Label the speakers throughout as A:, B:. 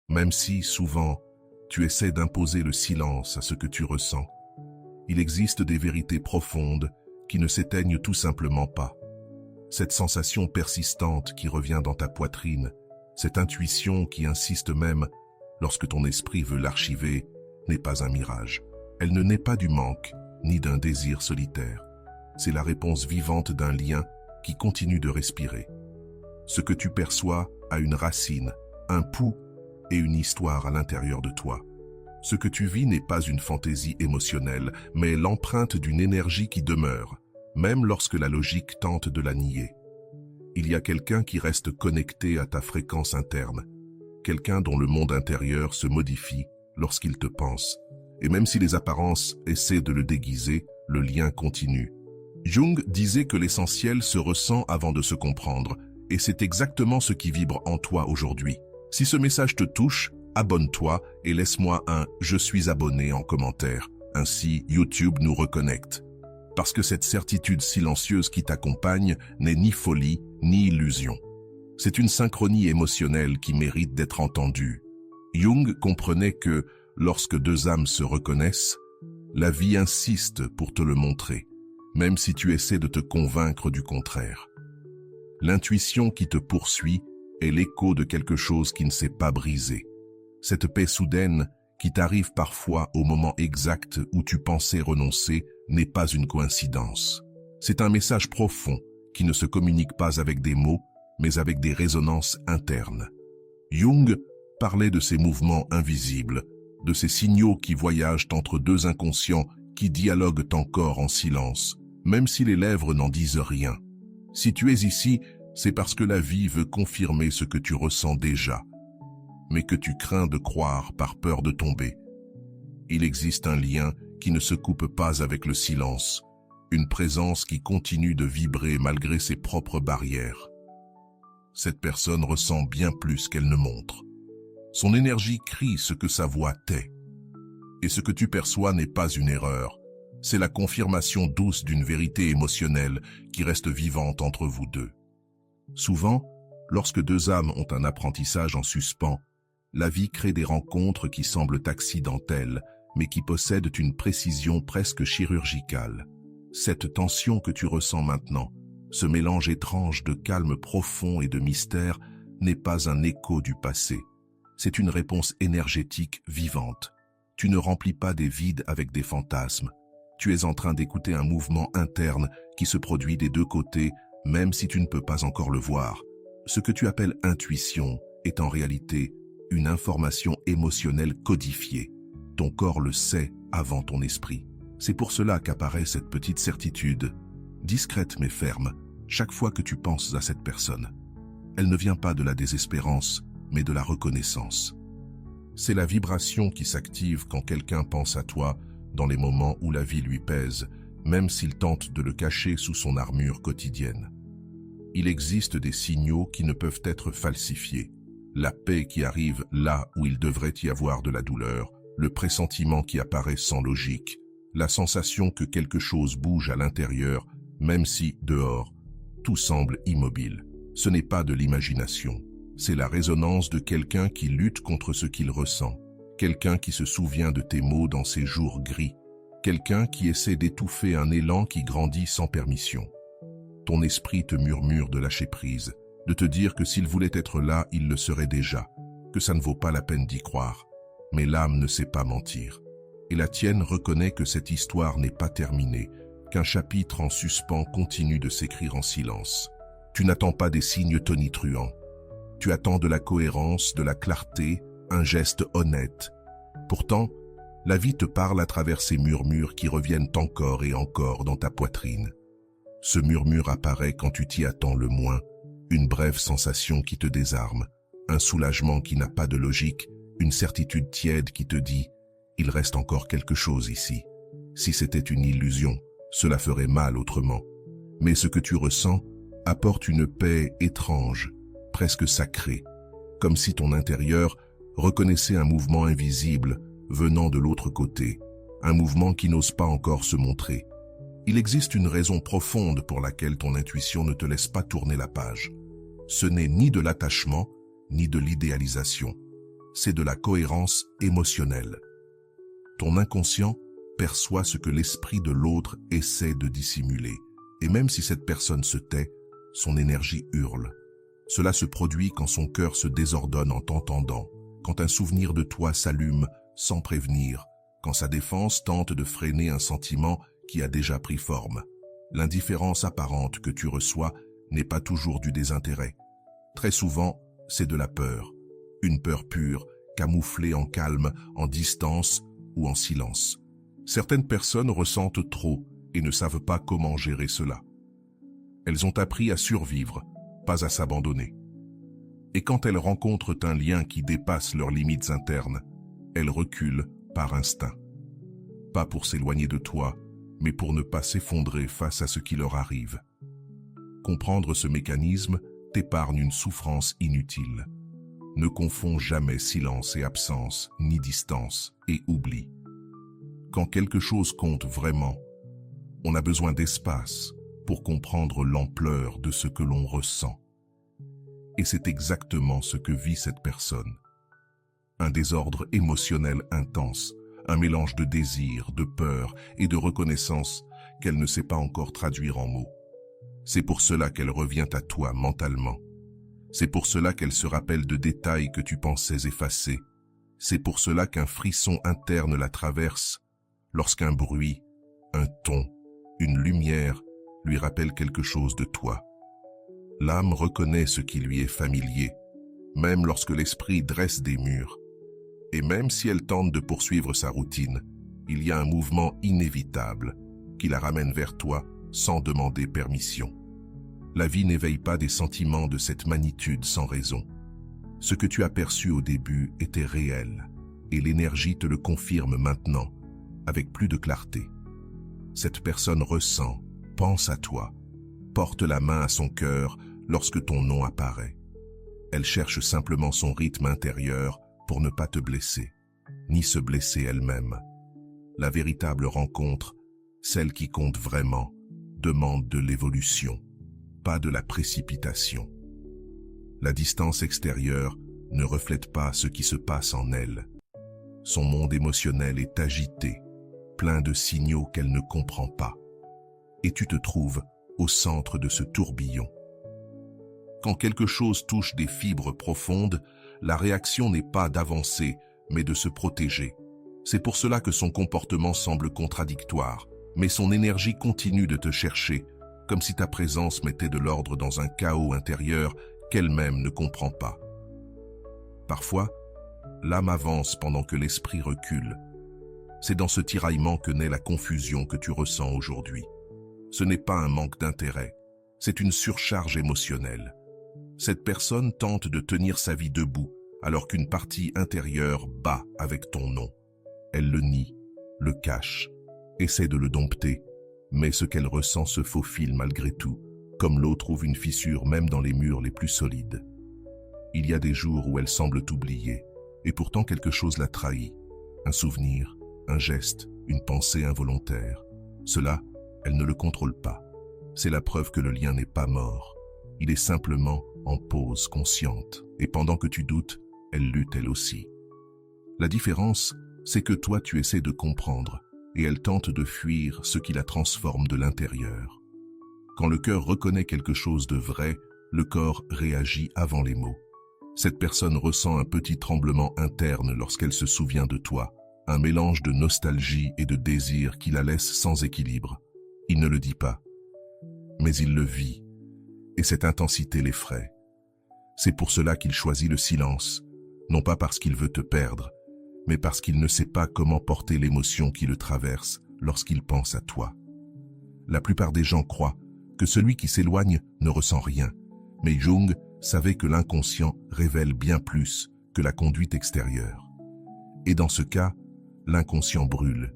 A: Même si, souvent, tu essaies d'imposer le silence à ce que tu ressens, il existe des vérités profondes qui ne s'éteignent tout simplement pas. Cette sensation persistante qui revient dans ta poitrine, cette intuition qui insiste même lorsque ton esprit veut l'archiver, n'est pas un mirage. Elle ne naît pas du manque, ni d'un désir solitaire. C'est la réponse vivante d'un lien qui continue de respirer. Ce que tu perçois a une racine, un pouls et une histoire à l'intérieur de toi. Ce que tu vis n'est pas une fantaisie émotionnelle, mais l'empreinte d'une énergie qui demeure, même lorsque la logique tente de la nier. Il y a quelqu'un qui reste connecté à ta fréquence interne, quelqu'un dont le monde intérieur se modifie lorsqu'il te pense. Et même si les apparences essaient de le déguiser, le lien continue. Jung disait que l'essentiel se ressent avant de se comprendre, et c'est exactement ce qui vibre en toi aujourd'hui. Si ce message te touche, abonne-toi et laisse-moi un « Je suis abonné » en commentaire. Ainsi, YouTube nous reconnecte. Parce que cette certitude silencieuse qui t'accompagne n'est ni folie, ni illusion. C'est une synchronie émotionnelle qui mérite d'être entendue. Jung comprenait que, lorsque deux âmes se reconnaissent, la vie insiste pour te le montrer, même si tu essaies de te convaincre du contraire. L'intuition qui te poursuit est l'écho de quelque chose qui ne s'est pas brisé. Cette paix soudaine qui t'arrive parfois au moment exact où tu pensais renoncer n'est pas une coïncidence. C'est un message profond qui ne se communique pas avec des mots, mais avec des résonances internes. Jung parlait de ces mouvements invisibles, de ces signaux qui voyagent entre deux inconscients qui dialoguent encore en silence, même si les lèvres n'en disent rien. Si tu es ici, c'est parce que la vie veut confirmer ce que tu ressens déjà, mais que tu crains de croire par peur de tomber. Il existe un lien qui ne se coupe pas avec le silence, une présence qui continue de vibrer malgré ses propres barrières. Cette personne ressent bien plus qu'elle ne montre. Son énergie crie ce que sa voix tait. Et ce que tu perçois n'est pas une erreur, c'est la confirmation douce d'une vérité émotionnelle qui reste vivante entre vous deux. Souvent, lorsque deux âmes ont un apprentissage en suspens, la vie crée des rencontres qui semblent accidentelles, mais qui possèdent une précision presque chirurgicale. Cette tension que tu ressens maintenant, ce mélange étrange de calme profond et de mystère, n'est pas un écho du passé. C'est une réponse énergétique vivante. Tu ne remplis pas des vides avec des fantasmes. Tu es en train d'écouter un mouvement interne qui se produit des deux côtés, même si tu ne peux pas encore le voir. Ce que tu appelles intuition est en réalité une information émotionnelle codifiée. Ton corps le sait avant ton esprit. C'est pour cela qu'apparaît cette petite certitude, discrète mais ferme, chaque fois que tu penses à cette personne. Elle ne vient pas de la désespérance, mais de la reconnaissance. C'est la vibration qui s'active quand quelqu'un pense à toi dans les moments où la vie lui pèse, même s'il tente de le cacher sous son armure quotidienne. Il existe des signaux qui ne peuvent être falsifiés. La paix qui arrive là où il devrait y avoir de la douleur, le pressentiment qui apparaît sans logique, la sensation que quelque chose bouge à l'intérieur, même si, dehors, tout semble immobile. Ce n'est pas de l'imagination, c'est la résonance de quelqu'un qui lutte contre ce qu'il ressent, quelqu'un qui se souvient de tes mots dans ces jours gris, quelqu'un qui essaie d'étouffer un élan qui grandit sans permission. Ton esprit te murmure de lâcher prise, de te dire que s'il voulait être là, il le serait déjà, que ça ne vaut pas la peine d'y croire. Mais l'âme ne sait pas mentir. Et la tienne reconnaît que cette histoire n'est pas terminée, qu'un chapitre en suspens continue de s'écrire en silence. Tu n'attends pas des signes tonitruants. Tu attends de la cohérence, de la clarté, un geste honnête. Pourtant, la vie te parle à travers ces murmures qui reviennent encore et encore dans ta poitrine. Ce murmure apparaît quand tu t'y attends le moins, une brève sensation qui te désarme, un soulagement qui n'a pas de logique, une certitude tiède qui te dit « il reste encore quelque chose ici ». Si c'était une illusion, cela ferait mal autrement. Mais ce que tu ressens apporte une paix étrange, presque sacrée, comme si ton intérieur reconnaissait un mouvement invisible venant de l'autre côté, un mouvement qui n'ose pas encore se montrer. Il existe une raison profonde pour laquelle ton intuition ne te laisse pas tourner la page. Ce n'est ni de l'attachement, ni de l'idéalisation. c'est de la cohérence émotionnelle. Ton inconscient perçoit ce que l'esprit de l'autre essaie de dissimuler. Et même si cette personne se tait, son énergie hurle. Cela se produit quand son cœur se désordonne en t'entendant, quand un souvenir de toi s'allume sans prévenir, quand sa défense tente de freiner un sentiment qui a déjà pris forme. L'indifférence apparente que tu reçois n'est pas toujours du désintérêt. Très souvent, c'est de la peur. Une peur pure, camouflée en calme, en distance ou en silence. Certaines personnes ressentent trop et ne savent pas comment gérer cela. Elles ont appris à survivre, pas à s'abandonner. Et quand elles rencontrent un lien qui dépasse leurs limites internes, elles reculent par instinct. Pas pour s'éloigner de toi, mais pour ne pas s'effondrer face à ce qui leur arrive. Comprendre ce mécanisme t'épargne une souffrance inutile. Ne confonds jamais silence et absence, ni distance et oubli. Quand quelque chose compte vraiment, on a besoin d'espace pour comprendre l'ampleur de ce que l'on ressent. Et c'est exactement ce que vit cette personne. Un désordre émotionnel intense, un mélange de désir, de peur et de reconnaissance qu'elle ne sait pas encore traduire en mots. C'est pour cela qu'elle revient à toi mentalement. C'est pour cela qu'elle se rappelle de détails que tu pensais effacer. C'est pour cela qu'un frisson interne la traverse lorsqu'un bruit, un ton, une lumière lui rappelle quelque chose de toi. L'âme reconnaît ce qui lui est familier, même lorsque l'esprit dresse des murs. Et même si elle tente de poursuivre sa routine, il y a un mouvement inévitable qui la ramène vers toi sans demander permission. La vie n'éveille pas des sentiments de cette magnitude sans raison. Ce que tu as perçu au début était réel, et l'énergie te le confirme maintenant, avec plus de clarté. Cette personne ressent, pense à toi, porte la main à son cœur lorsque ton nom apparaît. Elle cherche simplement son rythme intérieur pour ne pas te blesser, ni se blesser elle-même. La véritable rencontre, celle qui compte vraiment, demande de l'évolution, pas de la précipitation. La distance extérieure ne reflète pas ce qui se passe en elle. Son monde émotionnel est agité, plein de signaux qu'elle ne comprend pas. Et tu te trouves au centre de ce tourbillon. Quand quelque chose touche des fibres profondes, la réaction n'est pas d'avancer, mais de se protéger. C'est pour cela que son comportement semble contradictoire, mais son énergie continue de te chercher, comme si ta présence mettait de l'ordre dans un chaos intérieur qu'elle-même ne comprend pas. Parfois, l'âme avance pendant que l'esprit recule. C'est dans ce tiraillement que naît la confusion que tu ressens aujourd'hui. Ce n'est pas un manque d'intérêt, c'est une surcharge émotionnelle. Cette personne tente de tenir sa vie debout, alors qu'une partie intérieure bat avec ton nom. Elle le nie, le cache, essaie de le dompter, mais ce qu'elle ressent se faufile malgré tout, comme l'eau trouve une fissure même dans les murs les plus solides. Il y a des jours où elle semble t'oublier, et pourtant quelque chose la trahit. Un souvenir, un geste, une pensée involontaire. Cela, elle ne le contrôle pas. C'est la preuve que le lien n'est pas mort. Il est simplement en pause consciente, et pendant que tu doutes, elle lutte elle aussi. La différence, c'est que toi tu essaies de comprendre, et elle tente de fuir ce qui la transforme de l'intérieur. Quand le cœur reconnaît quelque chose de vrai, le corps réagit avant les mots. Cette personne ressent un petit tremblement interne lorsqu'elle se souvient de toi, un mélange de nostalgie et de désir qui la laisse sans équilibre. Il ne le dit pas, mais il le vit, et cette intensité l'effraie. C'est pour cela qu'il choisit le silence, non pas parce qu'il veut te perdre, mais parce qu'il ne sait pas comment porter l'émotion qui le traverse lorsqu'il pense à toi. La plupart des gens croient que celui qui s'éloigne ne ressent rien, mais Jung savait que l'inconscient révèle bien plus que la conduite extérieure. Et dans ce cas, l'inconscient brûle.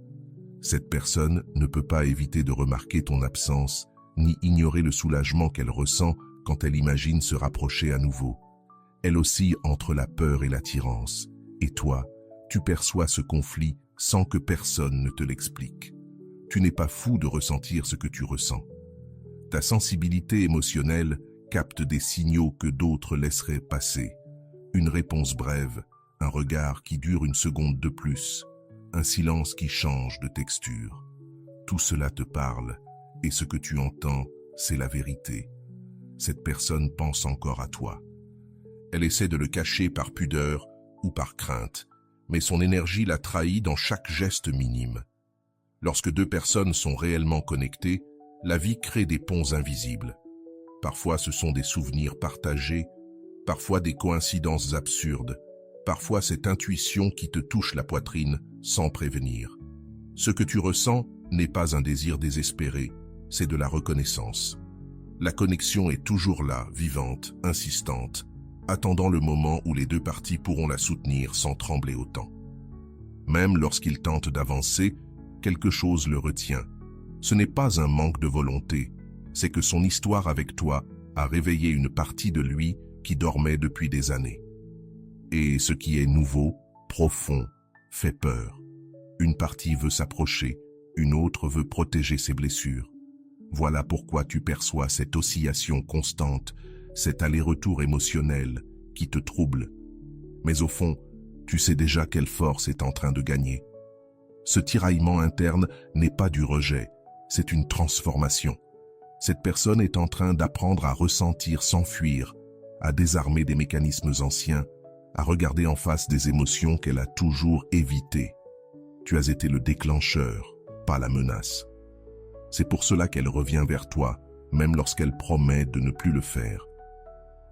A: Cette personne ne peut pas éviter de remarquer ton absence, ni ignorer le soulagement qu'elle ressent quand elle imagine se rapprocher à nouveau. Elle oscille entre la peur et l'attirance, et toi, tu perçois ce conflit sans que personne ne te l'explique. Tu n'es pas fou de ressentir ce que tu ressens. Ta sensibilité émotionnelle capte des signaux que d'autres laisseraient passer. Une réponse brève, un regard qui dure une seconde de plus, un silence qui change de texture. Tout cela te parle, et ce que tu entends, c'est la vérité. Cette personne pense encore à toi. Elle essaie de le cacher par pudeur ou par crainte, mais son énergie la trahit dans chaque geste minime. Lorsque deux personnes sont réellement connectées, la vie crée des ponts invisibles. Parfois ce sont des souvenirs partagés, parfois des coïncidences absurdes, parfois cette intuition qui te touche la poitrine sans prévenir. Ce que tu ressens n'est pas un désir désespéré, c'est de la reconnaissance. La connexion est toujours là, vivante, insistante, attendant le moment où les deux parties pourront la soutenir sans trembler autant. Même lorsqu'il tente d'avancer, quelque chose le retient. Ce n'est pas un manque de volonté, c'est que son histoire avec toi a réveillé une partie de lui qui dormait depuis des années. Et ce qui est nouveau, profond, fait peur. Une partie veut s'approcher, une autre veut protéger ses blessures. Voilà pourquoi tu perçois cette oscillation constante, cet aller-retour émotionnel qui te trouble. Mais au fond, tu sais déjà quelle force est en train de gagner. Ce tiraillement interne n'est pas du rejet, c'est une transformation. Cette personne est en train d'apprendre à ressentir sans fuir, à désarmer des mécanismes anciens, à regarder en face des émotions qu'elle a toujours évitées. Tu as été le déclencheur, pas la menace. C'est pour cela qu'elle revient vers toi, même lorsqu'elle promet de ne plus le faire.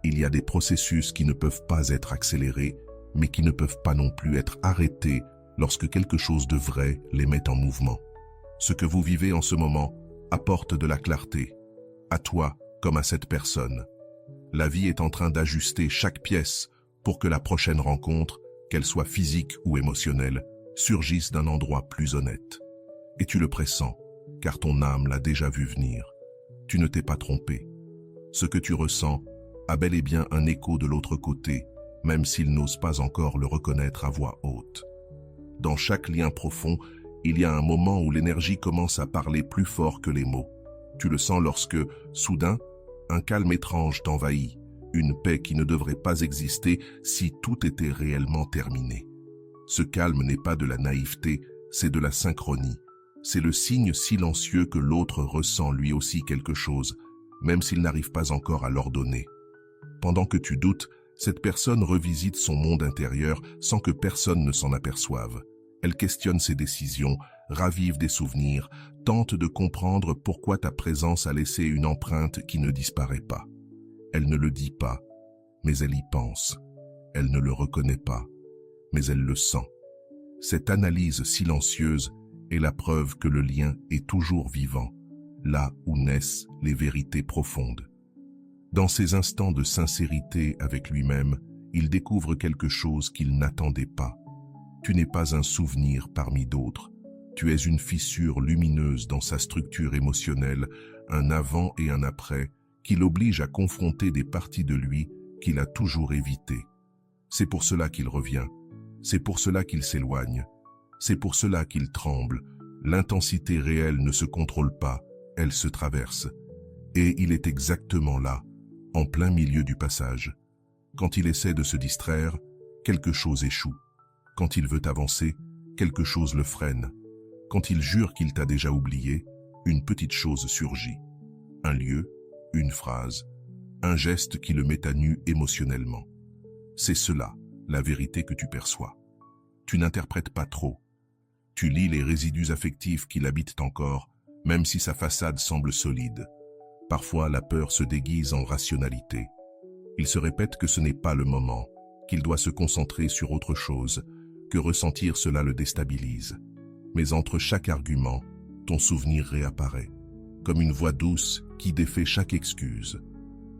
A: Il y a des processus qui ne peuvent pas être accélérés, mais qui ne peuvent pas non plus être arrêtés lorsque quelque chose de vrai les met en mouvement. Ce que vous vivez en ce moment apporte de la clarté, à toi comme à cette personne. La vie est en train d'ajuster chaque pièce pour que la prochaine rencontre, qu'elle soit physique ou émotionnelle, surgisse d'un endroit plus honnête. Et tu le pressens, car ton âme l'a déjà vu venir. Tu ne t'es pas trompé. Ce que tu ressens a bel et bien un écho de l'autre côté, même s'il n'ose pas encore le reconnaître à voix haute. Dans chaque lien profond, il y a un moment où l'énergie commence à parler plus fort que les mots. Tu le sens lorsque, soudain, un calme étrange t'envahit, une paix qui ne devrait pas exister si tout était réellement terminé. Ce calme n'est pas de la naïveté, c'est de la synchronie. C'est le signe silencieux que l'autre ressent lui aussi quelque chose, même s'il n'arrive pas encore à l'ordonner. Pendant que tu doutes, cette personne revisite son monde intérieur sans que personne ne s'en aperçoive. Elle questionne ses décisions, ravive des souvenirs, tente de comprendre pourquoi ta présence a laissé une empreinte qui ne disparaît pas. Elle ne le dit pas, mais elle y pense. Elle ne le reconnaît pas, mais elle le sent. Cette analyse silencieuse est la preuve que le lien est toujours vivant, là où naissent les vérités profondes. Dans ces instants de sincérité avec lui-même, il découvre quelque chose qu'il n'attendait pas. Tu n'es pas un souvenir parmi d'autres. Tu es une fissure lumineuse dans sa structure émotionnelle, un avant et un après, qui l'oblige à confronter des parties de lui qu'il a toujours évitées. C'est pour cela qu'il revient. C'est pour cela qu'il s'éloigne. C'est pour cela qu'il tremble. L'intensité réelle ne se contrôle pas, elle se traverse. Et il est exactement là, en plein milieu du passage. Quand il essaie de se distraire, quelque chose échoue. Quand il veut avancer, quelque chose le freine. Quand il jure qu'il t'a déjà oublié, une petite chose surgit. Un lieu, une phrase, un geste qui le met à nu émotionnellement. C'est cela, la vérité que tu perçois. Tu n'interprètes pas trop. Tu lis les résidus affectifs qui l'habitent encore, même si sa façade semble solide. Parfois, la peur se déguise en rationalité. Il se répète que ce n'est pas le moment, qu'il doit se concentrer sur autre chose, que ressentir cela le déstabilise. Mais entre chaque argument, ton souvenir réapparaît, comme une voix douce qui défait chaque excuse.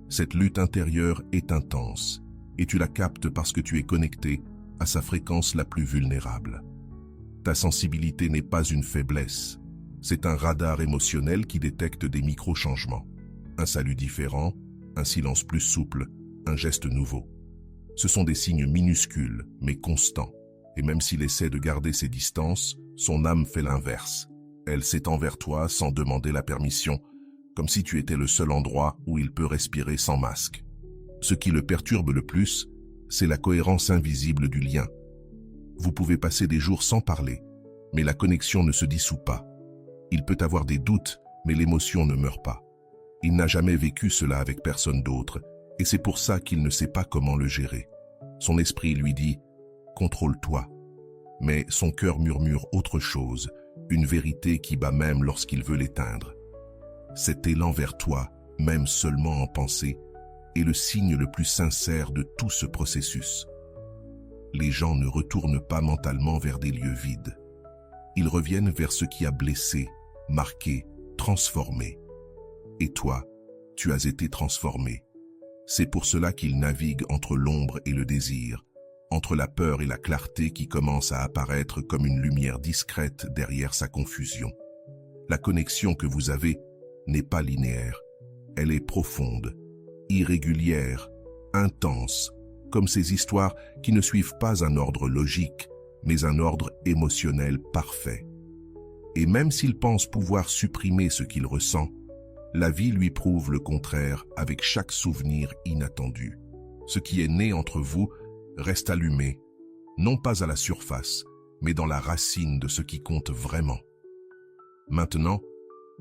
A: Cette lutte intérieure est intense, et tu la captes parce que tu es connecté à sa fréquence la plus vulnérable. Ta sensibilité n'est pas une faiblesse, c'est un radar émotionnel qui détecte des micro-changements. Un salut différent, un silence plus souple, un geste nouveau. Ce sont des signes minuscules, mais constants. Et même s'il essaie de garder ses distances, son âme fait l'inverse. Elle s'étend vers toi sans demander la permission, comme si tu étais le seul endroit où il peut respirer sans masque. Ce qui le perturbe le plus, c'est la cohérence invisible du lien, Vous pouvez passer des jours sans parler, mais la connexion ne se dissout pas. Il peut avoir des doutes, mais l'émotion ne meurt pas. Il n'a jamais vécu cela avec personne d'autre, et c'est pour ça qu'il ne sait pas comment le gérer. Son esprit lui dit « contrôle-toi ». Mais son cœur murmure autre chose, une vérité qui bat même lorsqu'il veut l'éteindre. Cet élan vers toi, même seulement en pensée, est le signe le plus sincère de tout ce processus. Les gens ne retournent pas mentalement vers des lieux vides. Ils reviennent vers ce qui a blessé, marqué, transformé. Et toi, tu as été transformé. C'est pour cela qu'ils naviguent entre l'ombre et le désir, entre la peur et la clarté qui commence à apparaître comme une lumière discrète derrière sa confusion. La connexion que vous avez n'est pas linéaire. Elle est profonde, irrégulière, intense, comme ces histoires qui ne suivent pas un ordre logique, mais un ordre émotionnel parfait. Et même s'il pense pouvoir supprimer ce qu'il ressent, la vie lui prouve le contraire avec chaque souvenir inattendu. Ce qui est né entre vous reste allumé, non pas à la surface, mais dans la racine de ce qui compte vraiment. Maintenant,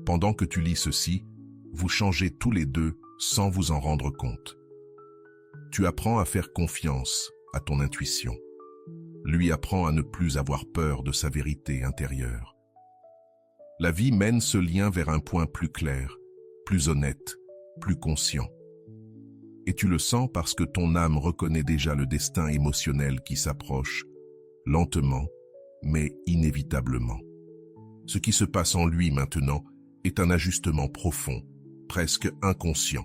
A: pendant que tu lis ceci, vous changez tous les deux sans vous en rendre compte. Tu apprends à faire confiance à ton intuition. Lui apprend à ne plus avoir peur de sa vérité intérieure. La vie mène ce lien vers un point plus clair, plus honnête, plus conscient. Et tu le sens parce que ton âme reconnaît déjà le destin émotionnel qui s'approche, lentement, mais inévitablement. Ce qui se passe en lui maintenant est un ajustement profond, presque inconscient.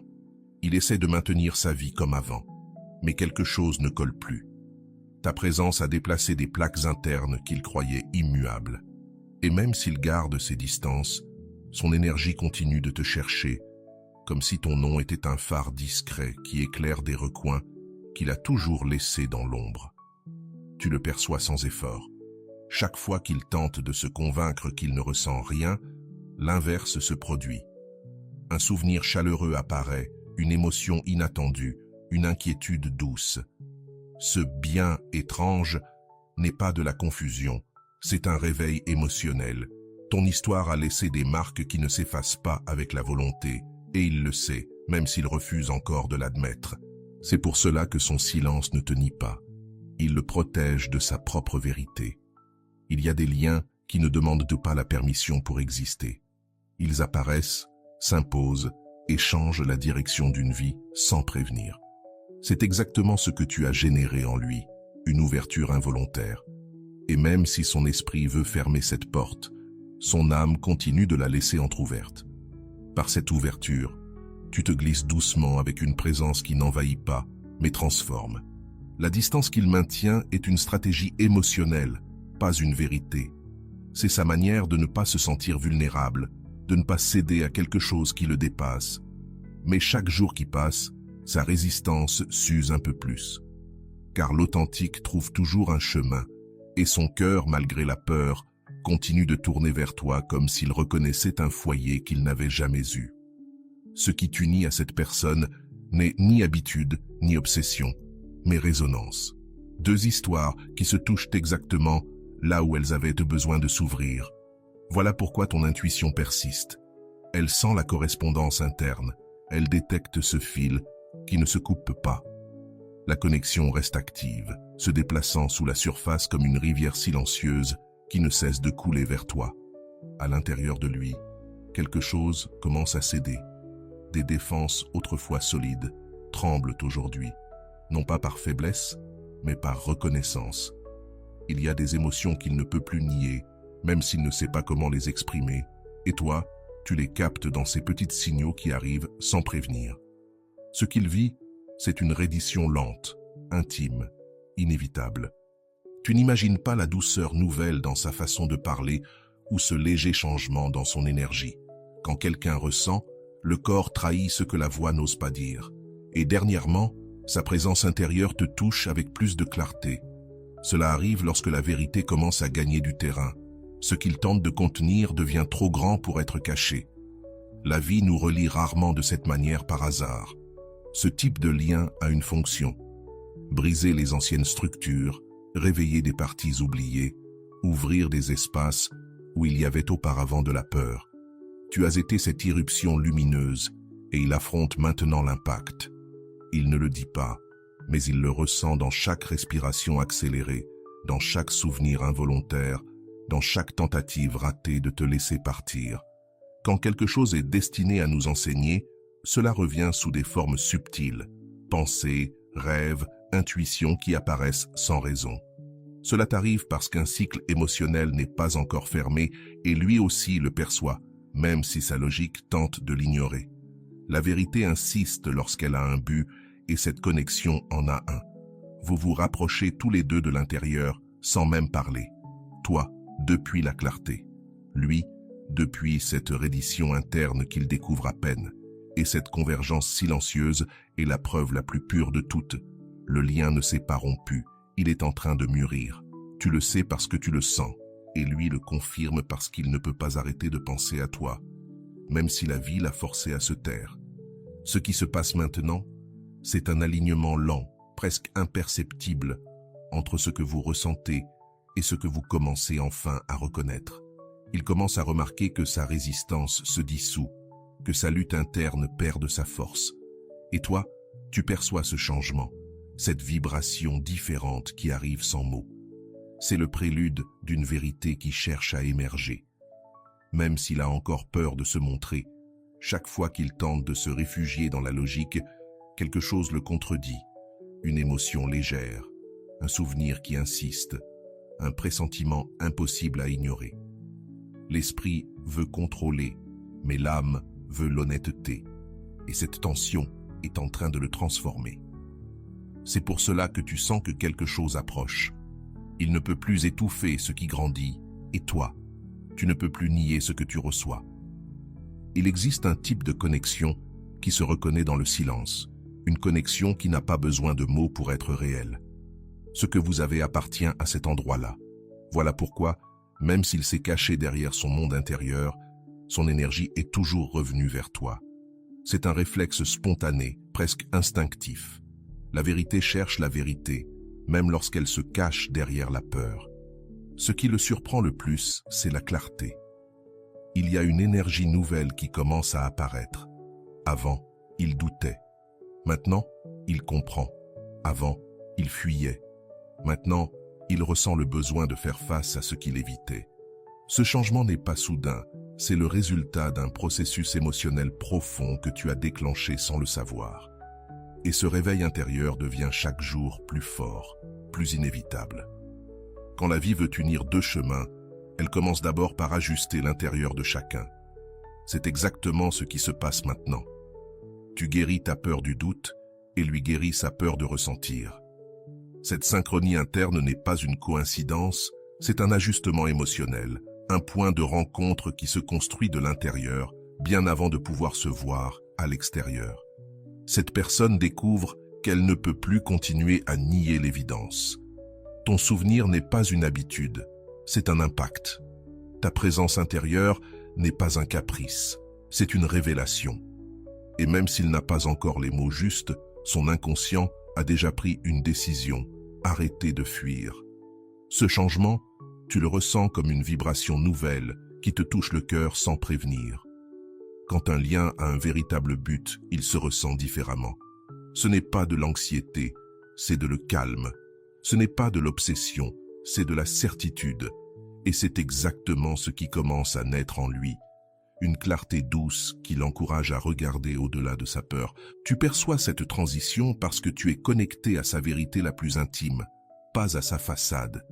A: Il essaie de maintenir sa vie comme avant, mais quelque chose ne colle plus. Ta présence a déplacé des plaques internes qu'il croyait immuables. Et même s'il garde ses distances, son énergie continue de te chercher, comme si ton nom était un phare discret qui éclaire des recoins qu'il a toujours laissés dans l'ombre. Tu le perçois sans effort. Chaque fois qu'il tente de se convaincre qu'il ne ressent rien, l'inverse se produit. Un souvenir chaleureux apparaît, une émotion inattendue, une inquiétude douce. Ce bien étrange n'est pas de la confusion, c'est un réveil émotionnel. Ton histoire a laissé des marques qui ne s'effacent pas avec la volonté, et il le sait, même s'il refuse encore de l'admettre. C'est pour cela que son silence ne te nie pas. Il le protège de sa propre vérité. Il y a des liens qui ne demandent pas la permission pour exister. Ils apparaissent, s'imposent et changent la direction d'une vie sans prévenir. C'est exactement ce que tu as généré en lui, une ouverture involontaire. Et même si son esprit veut fermer cette porte, son âme continue de la laisser entr'ouverte. Par cette ouverture, tu te glisses doucement avec une présence qui n'envahit pas, mais transforme. La distance qu'il maintient est une stratégie émotionnelle, pas une vérité. C'est sa manière de ne pas se sentir vulnérable, de ne pas céder à quelque chose qui le dépasse. Mais chaque jour qui passe, sa résistance s'use un peu plus. Car l'authentique trouve toujours un chemin, et son cœur, malgré la peur, continue de tourner vers toi comme s'il reconnaissait un foyer qu'il n'avait jamais eu. Ce qui t'unit à cette personne n'est ni habitude, ni obsession, mais résonance. Deux histoires qui se touchent exactement là où elles avaient besoin de s'ouvrir. Voilà pourquoi ton intuition persiste. Elle sent la correspondance interne, elle détecte ce fil qui ne se coupe pas. La connexion reste active, se déplaçant sous la surface comme une rivière silencieuse qui ne cesse de couler vers toi. À l'intérieur de lui, quelque chose commence à céder. Des défenses autrefois solides tremblent aujourd'hui, non pas par faiblesse, mais par reconnaissance. Il y a des émotions qu'il ne peut plus nier, même s'il ne sait pas comment les exprimer, et toi, tu les captes dans ces petits signaux qui arrivent sans prévenir. Ce qu'il vit, c'est une reddition lente, intime, inévitable. Tu n'imagines pas la douceur nouvelle dans sa façon de parler ou ce léger changement dans son énergie. Quand quelqu'un ressent, le corps trahit ce que la voix n'ose pas dire. Et dernièrement, sa présence intérieure te touche avec plus de clarté. Cela arrive lorsque la vérité commence à gagner du terrain. Ce qu'il tente de contenir devient trop grand pour être caché. La vie nous relie rarement de cette manière par hasard. Ce type de lien a une fonction. Briser les anciennes structures, réveiller des parties oubliées, ouvrir des espaces où il y avait auparavant de la peur. Tu as été cette irruption lumineuse et il affronte maintenant l'impact. Il ne le dit pas, mais il le ressent dans chaque respiration accélérée, dans chaque souvenir involontaire, dans chaque tentative ratée de te laisser partir. Quand quelque chose est destiné à nous enseigner, cela revient sous des formes subtiles, pensées, rêves, intuitions qui apparaissent sans raison. Cela t'arrive parce qu'un cycle émotionnel n'est pas encore fermé et lui aussi le perçoit, même si sa logique tente de l'ignorer. La vérité insiste lorsqu'elle a un but et cette connexion en a un. Vous vous rapprochez tous les deux de l'intérieur sans même parler. Toi, depuis la clarté. Lui, depuis cette reddition interne qu'il découvre à peine. Et cette convergence silencieuse est la preuve la plus pure de toutes. Le lien ne s'est pas rompu, il est en train de mûrir. Tu le sais parce que tu le sens, et lui le confirme parce qu'il ne peut pas arrêter de penser à toi, même si la vie l'a forcé à se taire. Ce qui se passe maintenant, c'est un alignement lent, presque imperceptible, entre ce que vous ressentez et ce que vous commencez enfin à reconnaître. Il commence à remarquer que sa résistance se dissout, que sa lutte interne perd de sa force. Et toi, tu perçois ce changement, cette vibration différente qui arrive sans mots. C'est le prélude d'une vérité qui cherche à émerger. Même s'il a encore peur de se montrer, chaque fois qu'il tente de se réfugier dans la logique, quelque chose le contredit. Une émotion légère, un souvenir qui insiste, un pressentiment impossible à ignorer. L'esprit veut contrôler, mais l'âme veut l'honnêteté. Et cette tension est en train de le transformer. C'est pour cela que tu sens que quelque chose approche. Il ne peut plus étouffer ce qui grandit, et toi, tu ne peux plus nier ce que tu reçois. Il existe un type de connexion qui se reconnaît dans le silence, une connexion qui n'a pas besoin de mots pour être réelle. Ce que vous avez appartient à cet endroit-là. Voilà pourquoi, même s'il s'est caché derrière son monde intérieur, son énergie est toujours revenue vers toi. C'est un réflexe spontané, presque instinctif. La vérité cherche la vérité, même lorsqu'elle se cache derrière la peur. Ce qui le surprend le plus, c'est la clarté. Il y a une énergie nouvelle qui commence à apparaître. Avant, il doutait. Maintenant, il comprend. Avant, il fuyait. Maintenant, il ressent le besoin de faire face à ce qu'il évitait. Ce changement n'est pas soudain, c'est le résultat d'un processus émotionnel profond que tu as déclenché sans le savoir. Et ce réveil intérieur devient chaque jour plus fort, plus inévitable. Quand la vie veut unir deux chemins, elle commence d'abord par ajuster l'intérieur de chacun. C'est exactement ce qui se passe maintenant. Tu guéris ta peur du doute et lui guéris sa peur de ressentir. Cette synchronie interne n'est pas une coïncidence, c'est un ajustement émotionnel, un point de rencontre qui se construit de l'intérieur, bien avant de pouvoir se voir à l'extérieur. Cette personne découvre qu'elle ne peut plus continuer à nier l'évidence. Ton souvenir n'est pas une habitude, c'est un impact. Ta présence intérieure n'est pas un caprice, c'est une révélation. Et même s'il n'a pas encore les mots justes, son inconscient a déjà pris une décision, arrêter de fuir. Ce changement, tu le ressens comme une vibration nouvelle qui te touche le cœur sans prévenir. Quand un lien a un véritable but, il se ressent différemment. Ce n'est pas de l'anxiété, c'est de le calme. Ce n'est pas de l'obsession, c'est de la certitude. Et c'est exactement ce qui commence à naître en lui. Une clarté douce qui l'encourage à regarder au-delà de sa peur. Tu perçois cette transition parce que tu es connecté à sa vérité la plus intime, pas à sa façade.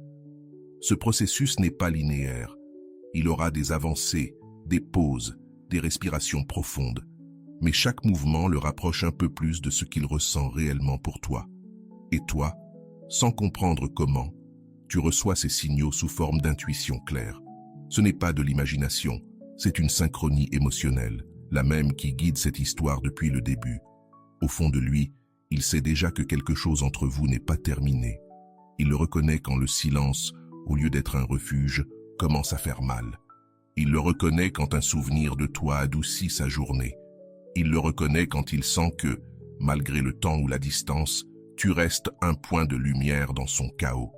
A: Ce processus n'est pas linéaire. Il aura des avancées, des pauses, des respirations profondes. Mais chaque mouvement le rapproche un peu plus de ce qu'il ressent réellement pour toi. Et toi, sans comprendre comment, tu reçois ces signaux sous forme d'intuition claire. Ce n'est pas de l'imagination, c'est une synchronie émotionnelle, la même qui guide cette histoire depuis le début. Au fond de lui, il sait déjà que quelque chose entre vous n'est pas terminé. Il le reconnaît quand le silence, au lieu d'être un refuge, commence à faire mal. Il le reconnaît quand un souvenir de toi adoucit sa journée. Il le reconnaît quand il sent que, malgré le temps ou la distance, tu restes un point de lumière dans son chaos.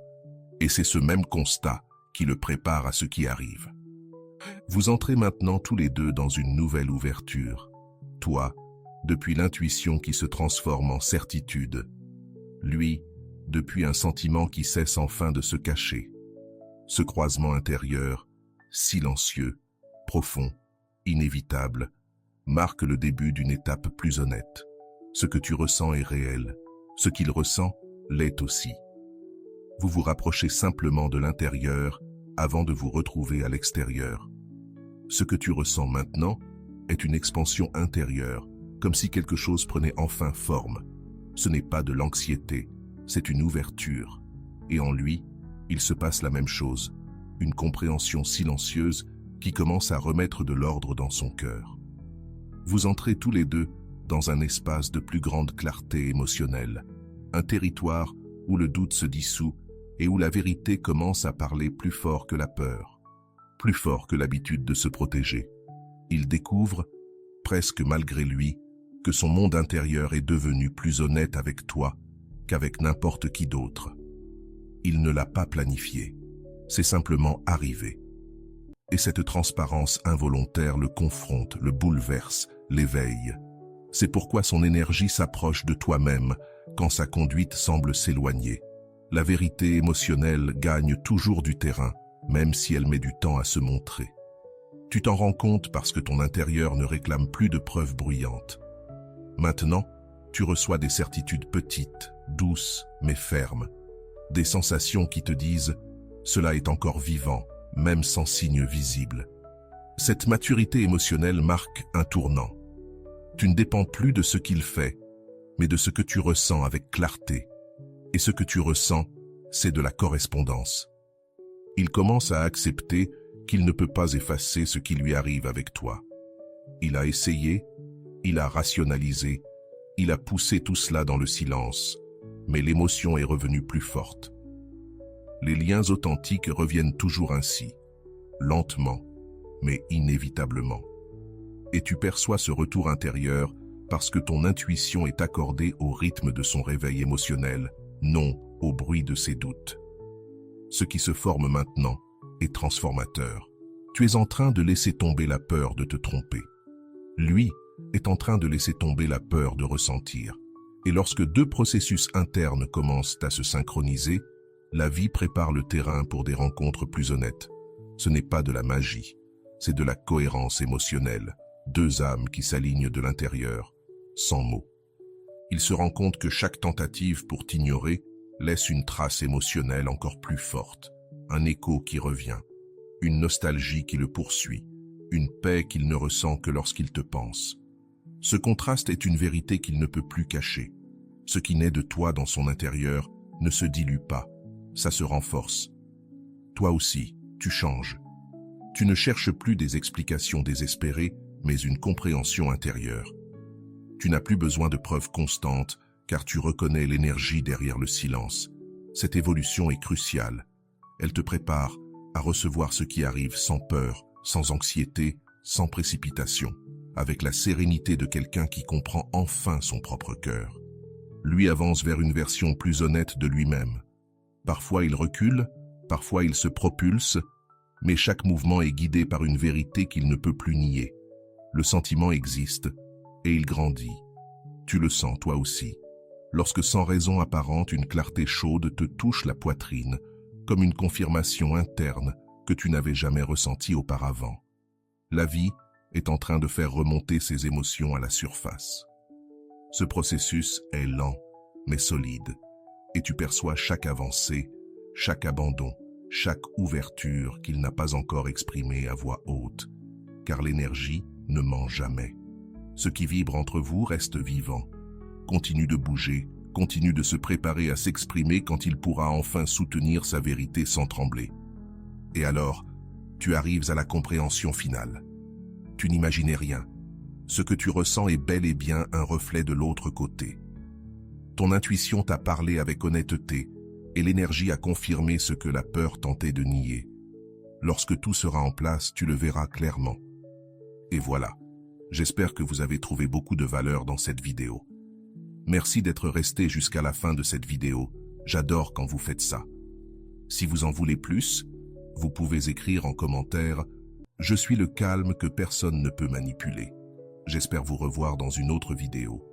A: Et c'est ce même constat qui le prépare à ce qui arrive. Vous entrez maintenant tous les deux dans une nouvelle ouverture. Toi, depuis l'intuition qui se transforme en certitude. Lui, depuis un sentiment qui cesse enfin de se cacher. Ce croisement intérieur, silencieux, profond, inévitable, marque le début d'une étape plus honnête. Ce que tu ressens est réel, ce qu'il ressent l'est aussi. Vous vous rapprochez simplement de l'intérieur avant de vous retrouver à l'extérieur. Ce que tu ressens maintenant est une expansion intérieure, comme si quelque chose prenait enfin forme. Ce n'est pas de l'anxiété, c'est une ouverture. Et en lui, il se passe la même chose, une compréhension silencieuse qui commence à remettre de l'ordre dans son cœur. Vous entrez tous les deux dans un espace de plus grande clarté émotionnelle, un territoire où le doute se dissout et où la vérité commence à parler plus fort que la peur, plus fort que l'habitude de se protéger. Il découvre, presque malgré lui, que son monde intérieur est devenu plus honnête avec toi qu'avec n'importe qui d'autre. Il ne l'a pas planifié, c'est simplement arrivé. Et cette transparence involontaire le confronte, le bouleverse, l'éveille. C'est pourquoi son énergie s'approche de toi-même quand sa conduite semble s'éloigner. La vérité émotionnelle gagne toujours du terrain, même si elle met du temps à se montrer. Tu t'en rends compte parce que ton intérieur ne réclame plus de preuves bruyantes. Maintenant, tu reçois des certitudes petites, douces, mais fermes. Des sensations qui te disent « cela est encore vivant », même sans signe visible. Cette maturité émotionnelle marque un tournant. Tu ne dépends plus de ce qu'il fait, mais de ce que tu ressens avec clarté. Et ce que tu ressens, c'est de la correspondance. Il commence à accepter qu'il ne peut pas effacer ce qui lui arrive avec toi. Il a essayé, il a rationalisé, il a poussé tout cela dans le silence, mais l'émotion est revenue plus forte. Les liens authentiques reviennent toujours ainsi, lentement, mais inévitablement. Et tu perçois ce retour intérieur parce que ton intuition est accordée au rythme de son réveil émotionnel, non au bruit de ses doutes. Ce qui se forme maintenant est transformateur. Tu es en train de laisser tomber la peur de te tromper. Lui est en train de laisser tomber la peur de ressentir. Et lorsque deux processus internes commencent à se synchroniser, la vie prépare le terrain pour des rencontres plus honnêtes. Ce n'est pas de la magie, c'est de la cohérence émotionnelle. Deux âmes qui s'alignent de l'intérieur, sans mots. Il se rend compte que chaque tentative pour t'ignorer laisse une trace émotionnelle encore plus forte, un écho qui revient, une nostalgie qui le poursuit, une paix qu'il ne ressent que lorsqu'il te pense. Ce contraste est une vérité qu'il ne peut plus cacher. Ce qui naît de toi dans son intérieur ne se dilue pas, ça se renforce. Toi aussi, tu changes. Tu ne cherches plus des explications désespérées, mais une compréhension intérieure. Tu n'as plus besoin de preuves constantes, car tu reconnais l'énergie derrière le silence. Cette évolution est cruciale. Elle te prépare à recevoir ce qui arrive sans peur, sans anxiété, sans précipitation, avec la sérénité de quelqu'un qui comprend enfin son propre cœur. Lui avance vers une version plus honnête de lui-même. Parfois il recule, parfois il se propulse, mais chaque mouvement est guidé par une vérité qu'il ne peut plus nier. Le sentiment existe, et il grandit. Tu le sens toi aussi. Lorsque sans raison apparente, une clarté chaude te touche la poitrine, comme une confirmation interne que tu n'avais jamais ressentie auparavant. La vie est en train de faire remonter ses émotions à la surface. Ce processus est lent, mais solide, et tu perçois chaque avancée, chaque abandon, chaque ouverture qu'il n'a pas encore exprimée à voix haute, car l'énergie ne ment jamais. Ce qui vibre entre vous reste vivant, continue de bouger, continue de se préparer à s'exprimer quand il pourra enfin soutenir sa vérité sans trembler. Et alors, tu arrives à la compréhension finale. Tu n'imaginais rien. Ce que tu ressens est bel et bien un reflet de l'autre côté. Ton intuition t'a parlé avec honnêteté, et l'énergie a confirmé ce que la peur tentait de nier. Lorsque tout sera en place, tu le verras clairement. Et voilà. J'espère que vous avez trouvé beaucoup de valeur dans cette vidéo. Merci d'être resté jusqu'à la fin de cette vidéo. J'adore quand vous faites ça. Si vous en voulez plus, vous pouvez écrire en commentaire « Je suis le calme que personne ne peut manipuler ». J'espère vous revoir dans une autre vidéo.